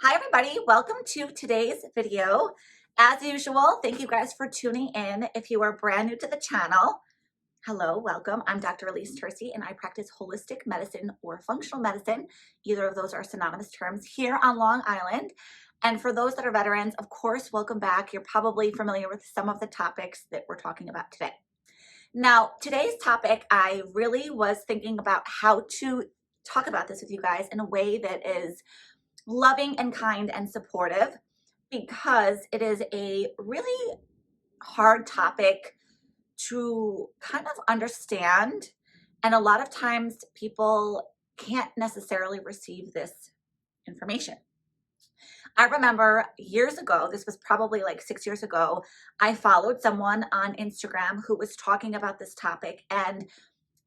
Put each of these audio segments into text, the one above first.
Hi everybody, welcome to today's video. As usual, thank you guys for tuning in. If you are brand new to the channel, hello, welcome. I'm Dr. Elise Tercy and I practice holistic medicine or functional medicine. Either of those are synonymous terms here on Long Island. And for those that are veterans, of course, welcome back. You're probably familiar with some of the topics that we're talking about today. Now, today's topic, I really was thinking about how to talk about this with you guys in a way that is loving and kind and supportive, because it is a really hard topic to kind of understand. And a lot of times people can't necessarily receive this information. I remember years ago, this was probably like 6 years ago, I followed someone on Instagram who was talking about this topic, and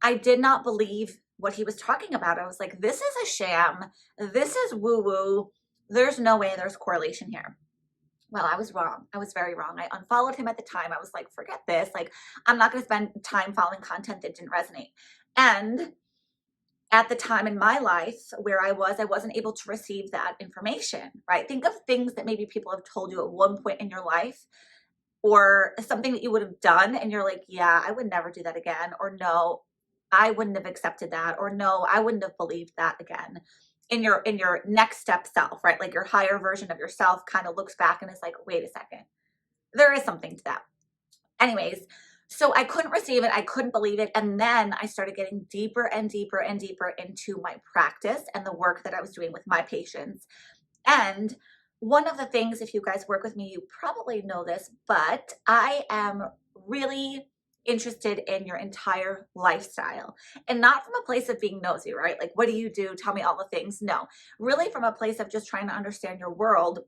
I did not believe what he was talking about. I was like, this is a sham. This is woo-woo. There's no way there's correlation here. Well, I was wrong. I was very wrong. I unfollowed him at the time. I was like, forget this. Like, I'm not going to spend time following content that didn't resonate. And at the time in my life where I wasn't able to receive that information, right? Think of things that maybe people have told you at one point in your life, or something that you would have done and you're like, yeah, I would never do that again. Or no, I wouldn't have accepted that. Or no, I wouldn't have believed that again. In your next step self, right? Like your higher version of yourself kind of looks back and is like, wait a second, there is something to that. Anyways, so I couldn't receive it. I couldn't believe it. And then I started getting deeper and deeper and deeper into my practice and the work that I was doing with my patients. And one of the things, if you guys work with me, you probably know this, but I am really interested in your entire lifestyle, and not from a place of being nosy, right? Like, what do you do? Tell me all the things. No, really from a place of just trying to understand your world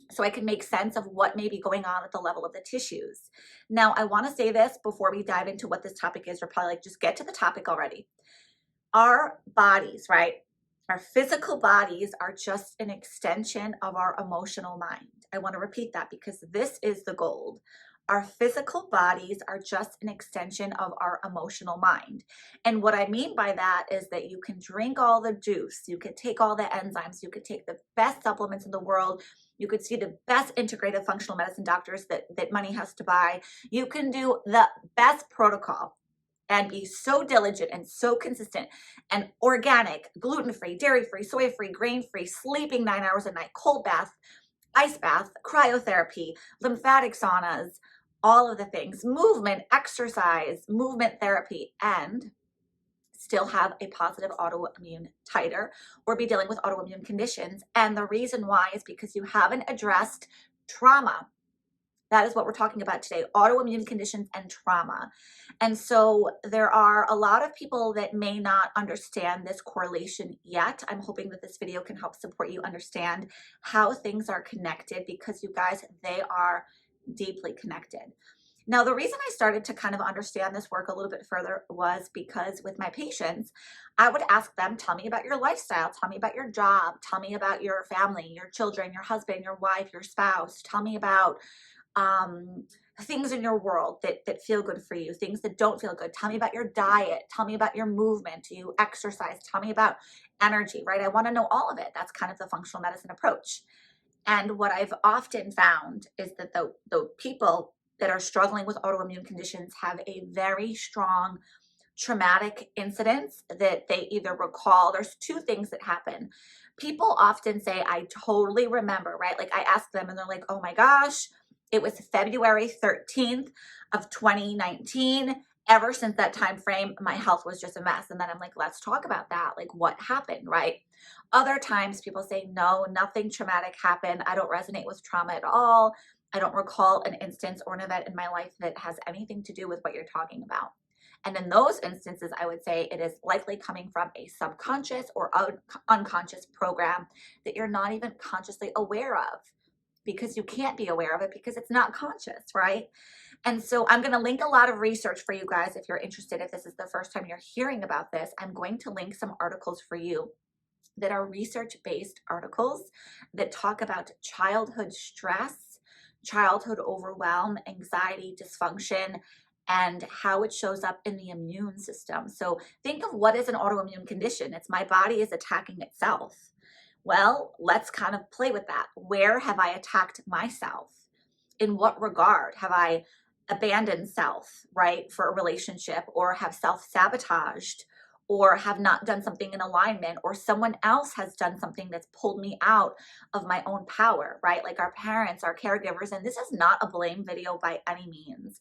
so I can make sense of what may be going on at the level of the tissues. Now, I want to say this before we dive into what this topic is. You're probably like, just get to the topic already. Our bodies, right? Our physical bodies are just an extension of our emotional mind. I want to repeat that because this is the gold. Our physical bodies are just an extension of our emotional mind. And what I mean by that is that you can drink all the juice, you could take all the enzymes, you could take the best supplements in the world, you could see the best integrative functional medicine doctors that money has to buy, you can do the best protocol and be so diligent and so consistent and organic, gluten-free, dairy-free, soy-free, grain-free, sleeping 9 hours a night, cold bath, ice bath, cryotherapy, lymphatic saunas, all of the things, movement, exercise, movement therapy, and still have a positive autoimmune titer or be dealing with autoimmune conditions. And the reason why is because you haven't addressed trauma. That is what we're talking about today, autoimmune conditions and trauma. And so there are a lot of people that may not understand this correlation yet. I'm hoping that this video can help support you understand how things are connected, because you guys, they are deeply connected. Now, the reason I started to kind of understand this work a little bit further was because with my patients, I would ask them, tell me about your lifestyle, tell me about your job, tell me about your family, your children, your husband, your wife, your spouse, tell me about things in your world that feel good for you, things that don't feel good. Tell me about your diet. Tell me about your movement. Do you exercise? Tell me about energy, right? I want to know all of it. That's kind of the functional medicine approach. And what I've often found is that the people that are struggling with autoimmune conditions have a very strong traumatic incidents that they either recall. There's two things that happen. People often say, I totally remember, right? Like I ask them and they're like, oh my gosh, it was February 13th of 2019. Ever since that time frame, my health was just a mess. And then I'm like, let's talk about that. Like what happened, right? Other times people say, no, nothing traumatic happened. I don't resonate with trauma at all. I don't recall an instance or an event in my life that has anything to do with what you're talking about. And in those instances, I would say it is likely coming from a subconscious or unconscious program that you're not even consciously aware of, because you can't be aware of it because it's not conscious, right? And so I'm going to link a lot of research for you guys if you're interested. If this is the first time you're hearing about this, I'm going to link some articles for you that are research-based articles that talk about childhood stress, childhood overwhelm, anxiety, dysfunction, and how it shows up in the immune system. So think of what is an autoimmune condition. It's my body is attacking itself. Well, let's kind of play with that. Where have I attacked myself? In what regard have I abandoned self, right, for a relationship, or have self-sabotaged, or have not done something in alignment, or someone else has done something that's pulled me out of my own power, right? Like our parents, our caregivers, and this is not a blame video by any means.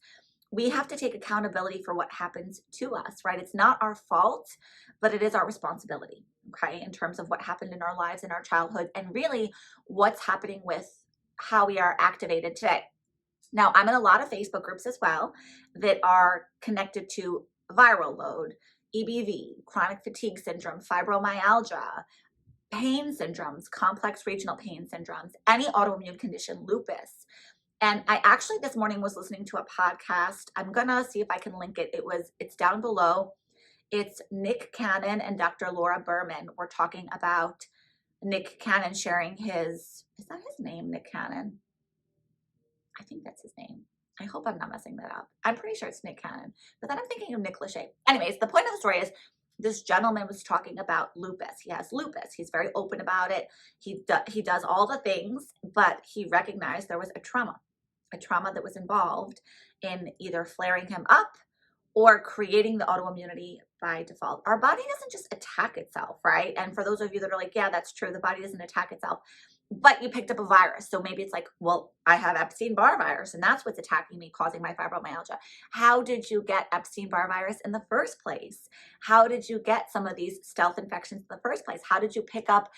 We have to take accountability for what happens to us, right? It's not our fault, but it is our responsibility, okay, in terms of what happened in our lives in our childhood and really what's happening with how we are activated today. Now, I'm in a lot of Facebook groups as well that are connected to viral load, EBV, chronic fatigue syndrome, fibromyalgia, pain syndromes, complex regional pain syndromes, any autoimmune condition, lupus. And I actually this morning was listening to a podcast. I'm gonna see if I can link it. It's down below. It's Nick Cannon and Dr. Laura Berman. We're talking about Nick Cannon sharing is that his name, Nick Cannon? I think that's his name. I hope I'm not messing that up. I'm pretty sure it's Nick Cannon, but then I'm thinking of Nick Lachey. Anyways, the point of the story is this gentleman was talking about lupus. He has lupus. He's very open about it. He does all the things, but he recognized there was a trauma that was involved in either flaring him up or creating the autoimmunity by default. Our body doesn't just attack itself, right? And for those of you that are like, yeah, that's true, the body doesn't attack itself, but you picked up a virus. So maybe it's like, well, I have Epstein-Barr virus and that's what's attacking me, causing my fibromyalgia. How did you get Epstein-Barr virus in the first place? How did you get some of these stealth infections in the first place? How did you pick up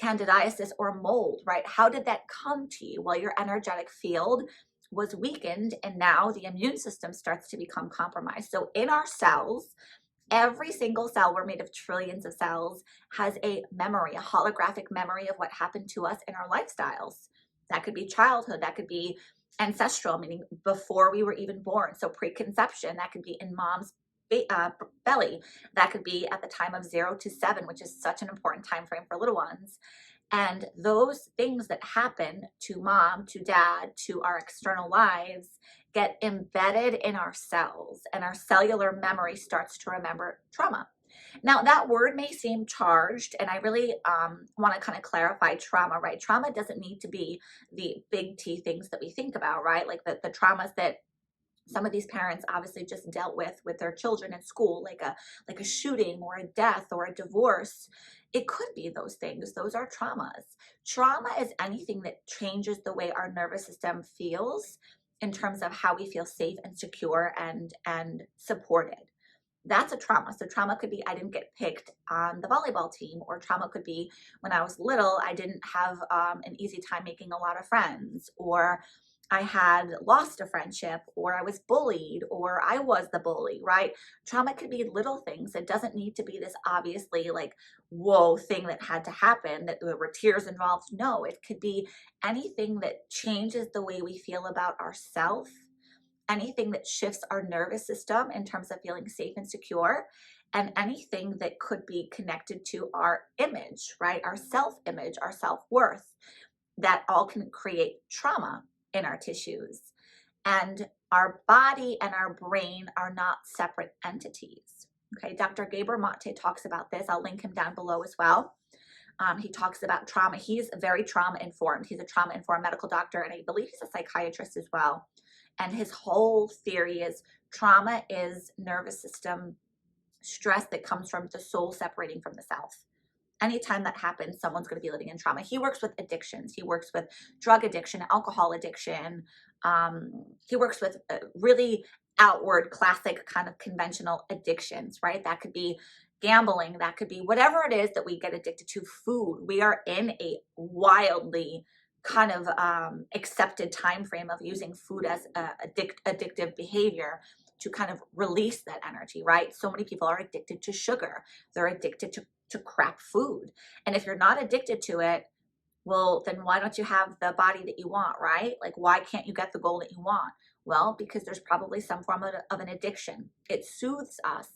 candidiasis or mold, right? How did that come to you? Well, your energetic field was weakened and now the immune system starts to become compromised. So in our cells, every single cell, we're made of trillions of cells, has a memory, a holographic memory of what happened to us in our lifestyles. That could be childhood, that could be ancestral, meaning before we were even born. So preconception, that could be in mom's belly, that could be at the time of 0 to 7, which is such an important time frame for little ones. And those things that happen to mom, to dad, to our external lives get embedded in our cells, and our cellular memory starts to remember trauma. Now, that word may seem charged, and I really want to kind of clarify trauma, right? Trauma doesn't need to be the big T things that we think about, right? Like the traumas that some of these parents obviously just dealt with their children in school, like a shooting or a death or a divorce. It could be those things. Those are traumas. Trauma is anything that changes the way our nervous system feels in terms of how we feel safe and secure and supported. That's a trauma. So trauma could be I didn't get picked on the volleyball team, or trauma could be when I was little, I didn't have an easy time making a lot of friends, or I had lost a friendship, or I was bullied, or I was the bully, right? Trauma could be little things. It doesn't need to be this obviously like, whoa, thing that had to happen, that there were tears involved. No, it could be anything that changes the way we feel about ourselves, anything that shifts our nervous system in terms of feeling safe and secure, and anything that could be connected to our image, right? Our self-image, our self-worth, that all can create trauma in our tissues. And our body and our brain are not separate entities. Okay, Dr. Gabor Mate talks about this. I'll link him down below as well. He talks about trauma. He's very trauma informed. He's a trauma informed medical doctor, and I believe he's a psychiatrist as well. And his whole theory is trauma is nervous system stress that comes from the soul separating from the self. Anytime that happens, someone's going to be living in trauma. He works with addictions. He works with drug addiction, alcohol addiction. He works with really outward, classic kind of conventional addictions, right? That could be gambling. That could be whatever it is that we get addicted to. Food. We are in a wildly kind of accepted time frame of using food as addictive behavior to kind of release that energy, right? So many people are addicted to sugar. They're addicted to crap food. And if you're not addicted to it, well, then why don't you have the body that you want, right? Like, why can't you get the goal that you want? Well, because there's probably some form of an addiction. It soothes us.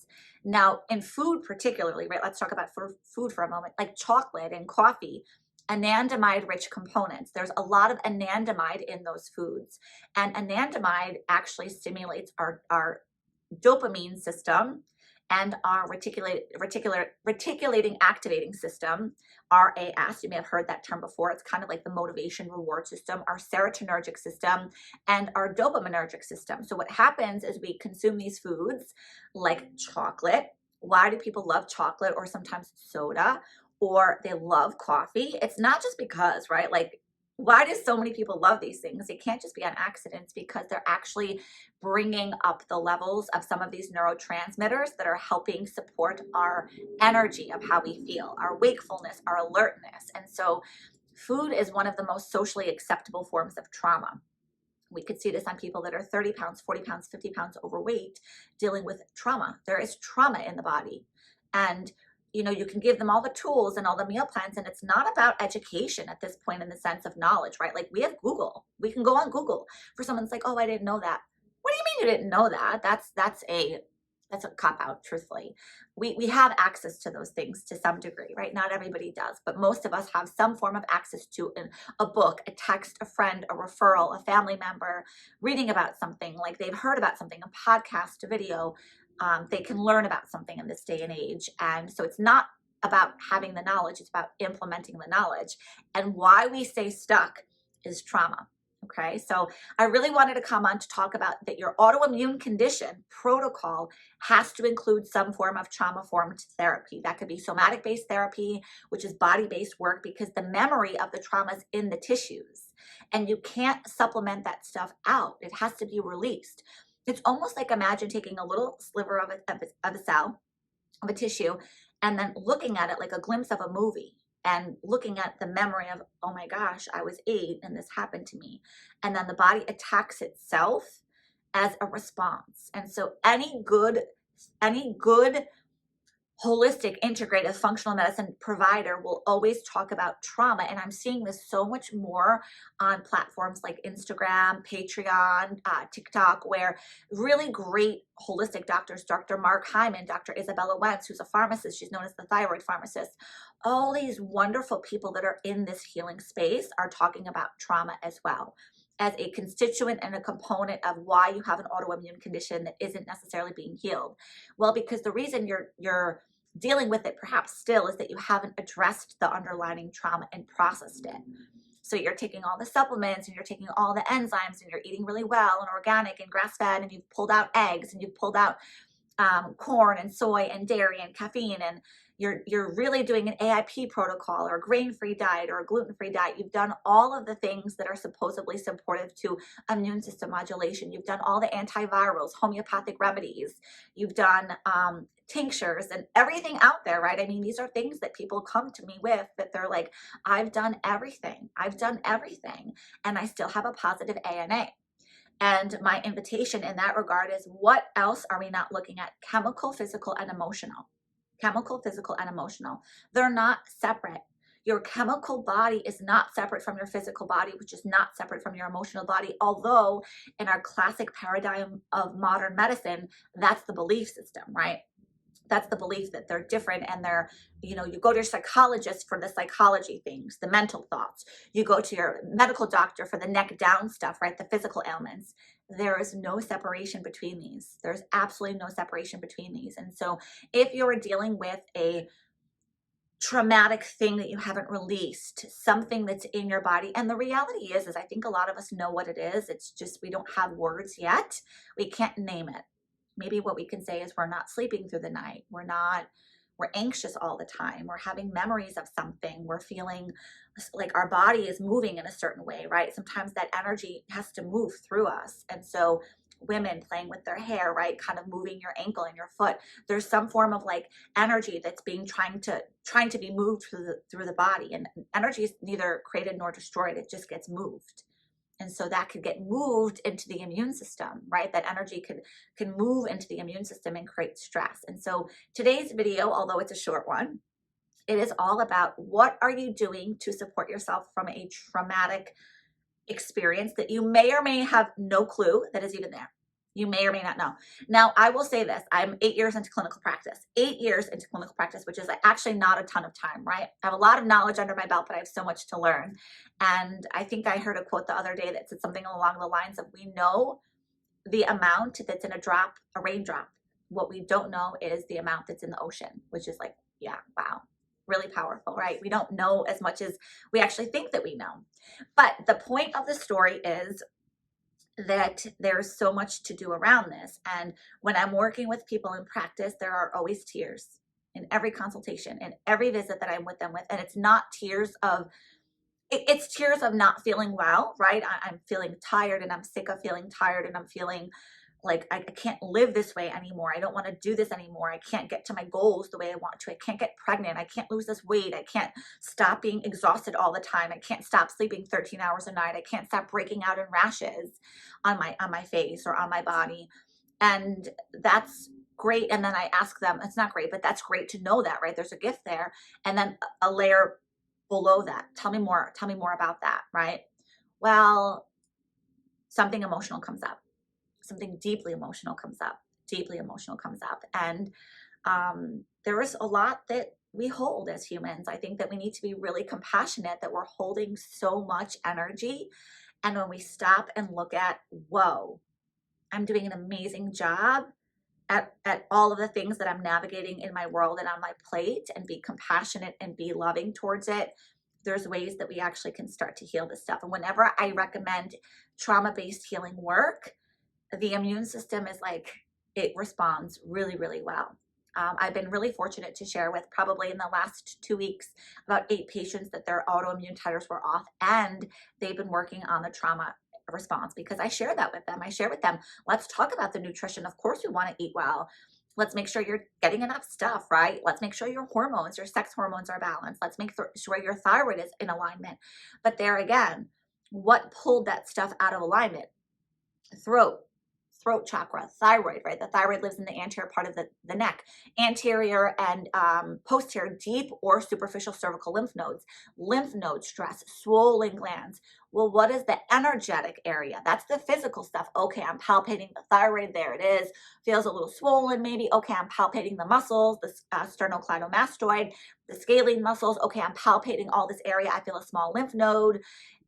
Now, in food particularly, right? Let's talk about food for a moment, like chocolate and coffee, anandamide-rich components. There's a lot of anandamide in those foods. And anandamide actually stimulates our dopamine system. and our reticulating activating system, RAS. You may have heard that term before. It's kind of like the motivation reward system, our serotonergic system, and our dopaminergic system. So what happens is we consume these foods like chocolate. Why do people love chocolate or sometimes soda, or they love coffee? It's not just because, right? Like, why do so many people love these things? It can't just be on accident, because they're actually bringing up the levels of some of these neurotransmitters that are helping support our energy of how we feel, our wakefulness, our alertness. And so food is one of the most socially acceptable forms of trauma. We could see this on people that are 30 pounds, 40 pounds, 50 pounds overweight, dealing with trauma. There is trauma in the body. And you can give them all the tools and all the meal plans, and it's not about education at this point in the sense of knowledge, right? Like, we have Google. We can go on Google. For someone that's like, oh, I didn't know that. What do you mean you didn't know that? That's a cop-out, truthfully. We have access to those things to some degree, right? Not everybody does, but most of us have some form of access to a book, a text, a friend, a referral, a family member, reading about something, like they've heard about something, a podcast, a video. They can learn about something in this day and age. And so it's not about having the knowledge, it's about implementing the knowledge. And why we stay stuck is trauma. Okay, so I really wanted to come on to talk about that your autoimmune condition protocol has to include some form of trauma-informed therapy. That could be somatic-based therapy, which is body-based work, because the memory of the trauma is in the tissues. And you can't supplement that stuff out. It has to be released. It's almost like, imagine taking a little sliver of a cell, of a tissue, and then looking at it like a glimpse of a movie, and looking at the memory of, oh my gosh, I was 8 and this happened to me. And then the body attacks itself as a response. And so any good holistic, integrative, functional medicine provider will always talk about trauma. And I'm seeing this so much more on platforms like Instagram, Patreon, TikTok, where really great holistic doctors, Dr. Mark Hyman, Dr. Isabella Wentz, who's a pharmacist, she's known as the thyroid pharmacist. All these wonderful people that are in this healing space are talking about trauma as well, as a constituent and a component of why you have an autoimmune condition that isn't necessarily being healed. Well, because the reason you're dealing with it perhaps still is that you haven't addressed the underlying trauma and processed it. So you're taking all the supplements and you're taking all the enzymes and you're eating really well and organic and grass-fed, and you've pulled out eggs and you've pulled out corn and soy and dairy and caffeine, and you're really doing an AIP protocol or a grain-free diet or a gluten-free diet. You've done all of the things that are supposedly supportive to immune system modulation. You've done all the antivirals, homeopathic remedies. You've done tinctures and everything out there, right? I mean, these are things that people come to me with, that they're like, I've done everything, and I still have a positive ANA. And my invitation in that regard is, what else are we not looking at? Chemical, physical, and emotional. Chemical, physical, and emotional. They're not separate. Your chemical body is not separate from your physical body, which is not separate from your emotional body. Although in our classic paradigm of modern medicine, that's the belief system, right? That's the belief that they're different, and they're, you go to your psychologist for the psychology things, the mental thoughts. You go to your medical doctor for the neck down stuff, right? The physical ailments. There is no separation between these. There's absolutely no separation between these. And so if you're dealing with a traumatic thing that you haven't released, something that's in your body, and the reality is I think a lot of us know what it is. It's just we don't have words yet. We can't name it. Maybe what we can say is we're not sleeping through the night. We're anxious all the time. We're having memories of something. We're feeling like our body is moving in a certain way, right? Sometimes that energy has to move through us. And so women playing with their hair, right? Kind of moving your ankle and your foot. There's some form of like energy that's being trying to be moved through the body. And energy is neither created nor destroyed. It just gets moved. And so that could get moved into the immune system, right? That energy can move into the immune system and create stress. And so today's video, although it's a short one, it is all about what are you doing to support yourself from a traumatic experience that you may or may have no clue that is even there. You may or may not know. Now, I will say this. I'm 8 years into clinical practice. 8 years into clinical practice, which is actually not a ton of time, right? I have a lot of knowledge under my belt, but I have so much to learn. And I think I heard a quote the other day that said something along the lines of, we know the amount that's in a raindrop. what we don't know is the amount that's in the ocean, which is like, yeah, wow, really powerful, right? We don't know as much as we actually think that we know. But the point of the story is that there's so much to do around this. And when I'm working with people in practice, there are always tears in every consultation, in every visit that I'm with them with. And it's not tears of, it's tears of not feeling well, right? I'm feeling tired and I'm sick of feeling tired and I'm feeling like I can't live this way anymore. I don't want to do this anymore. I can't get to my goals the way I want to. I can't get pregnant. I can't lose this weight. I can't stop being exhausted all the time. I can't stop sleeping 13 hours a night. I can't stop breaking out in rashes on my face or on my body. And that's great. And then I ask them, it's not great, but that's great to know that, right? There's a gift there. And then a layer below that, tell me more about that, right? Well, something emotional comes up. Something deeply emotional comes up, And there is a lot that we hold as humans. I think that we need to be really compassionate that we're holding so much energy. And when we stop and look at, whoa, I'm doing an amazing job at all of the things that I'm navigating in my world and on my plate, and be compassionate and be loving towards it, there's ways that we actually can start to heal this stuff. And whenever I recommend trauma-based healing work, the immune system is like, it responds really, really well. I've been really fortunate to share with, probably in the last 2 weeks, about 8 patients that their autoimmune titers were off, and they've been working on the trauma response, because I share that with them. I share with them, let's talk about the nutrition. Of course we want to eat well. Let's make sure you're getting enough stuff, right? Let's make sure your hormones, your sex hormones are balanced. Let's make sure your thyroid is in alignment. But there again, what pulled that stuff out of alignment? Throat chakra, thyroid, right? The thyroid lives in the anterior part of the neck, anterior and posterior, deep or superficial cervical lymph node stress, swollen glands. Well, what is the energetic area? That's the physical stuff. Okay, I'm palpating the thyroid. There it is. Feels a little swollen maybe. Okay, I'm palpating the muscles, the sternocleidomastoid, the scalene muscles. Okay, I'm palpating all this area. I feel a small lymph node.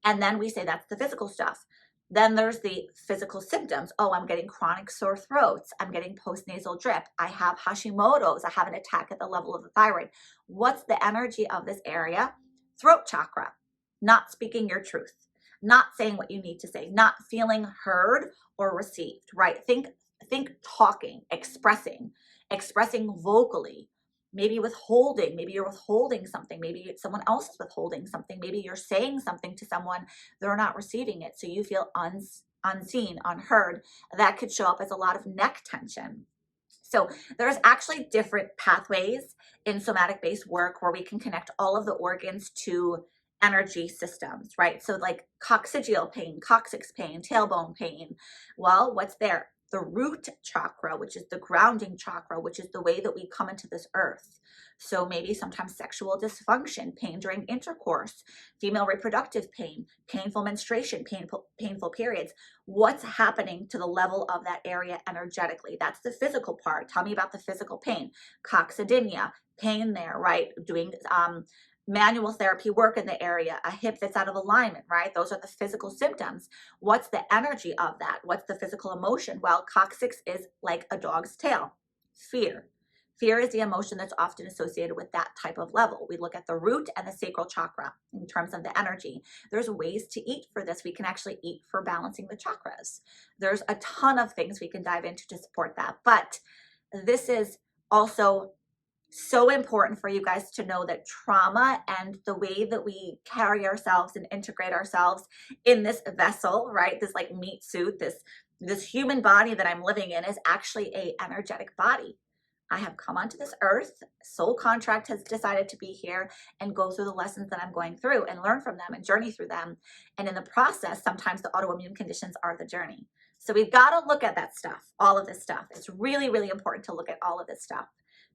And then we say that's the physical stuff. Then there's the physical symptoms. Oh, I'm getting chronic sore throats. I'm getting postnasal drip. I have Hashimoto's. I have an attack at the level of the thyroid. What's the energy of this area? Throat chakra. Not speaking your truth. Not saying what you need to say. Not feeling heard or received, right? Think talking, expressing vocally. Maybe withholding, maybe you're withholding something, maybe someone else is withholding something, maybe you're saying something to someone, they're not receiving it, so you feel unseen, unheard. That could show up as a lot of neck tension. So there's actually different pathways in somatic-based work where we can connect all of the organs to energy systems, right? So like coccygeal pain, coccyx pain, tailbone pain. Well, what's there? The root chakra, which is the grounding chakra, which is the way that we come into this earth. So maybe sometimes sexual dysfunction, pain during intercourse, female reproductive pain, painful menstruation, painful periods. What's happening to the level of that area energetically? That's the physical part. Tell me about the physical pain. Coccydynia, pain there, right? Doing manual therapy work in the area, a hip that's out of alignment, right? Those are the physical symptoms. What's the energy of that? What's the physical emotion? Well, coccyx is like a dog's tail, fear. Fear is the emotion that's often associated with that type of level. We look at the root and the sacral chakra in terms of the energy. There's ways to eat for this. We can actually eat for balancing the chakras. There's a ton of things we can dive into to support that. But this is also so important for you guys to know that trauma and the way that we carry ourselves and integrate ourselves in this vessel, right? This like meat suit, this human body that I'm living in is actually a energetic body. I have come onto this earth, soul contract has decided to be here and go through the lessons that I'm going through and learn from them and journey through them. And in the process, sometimes the autoimmune conditions are the journey. So we've got to look at that stuff, all of this stuff. It's really, really important to look at all of this stuff.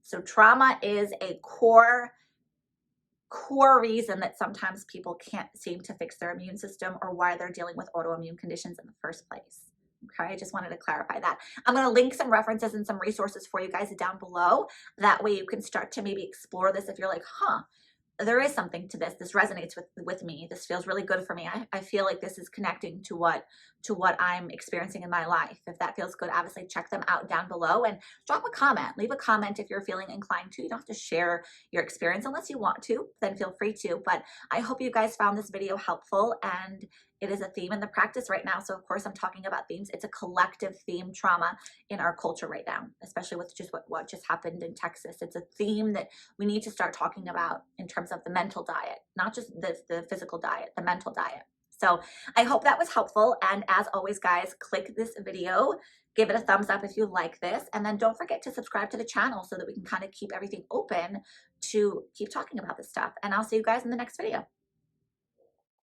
So trauma is a core reason that sometimes people can't seem to fix their immune system or why they're dealing with autoimmune conditions in the first place. Okay, I just wanted to clarify that. I'm going to link some references and some resources for you guys down below. That way you can start to maybe explore this if you're like, there is something to this. This resonates with me. This feels really good for me. I feel like this is connecting to what I'm experiencing in my life. If that feels good, obviously check them out down below and drop a comment. Leave a comment if you're feeling inclined to. You don't have to share your experience unless you want to, then feel free to. But I hope you guys found this video helpful, and it is a theme in the practice right now. So of course I'm talking about themes. It's a collective theme trauma in our culture right now, especially with just what just happened in Texas. It's a theme that we need to start talking about in terms of the mental diet, not just the physical diet, the mental diet. So I hope that was helpful. And as always, guys, click this video, give it a thumbs up if you like this, and then don't forget to subscribe to the channel so that we can kind of keep everything open to keep talking about this stuff. And I'll see you guys in the next video.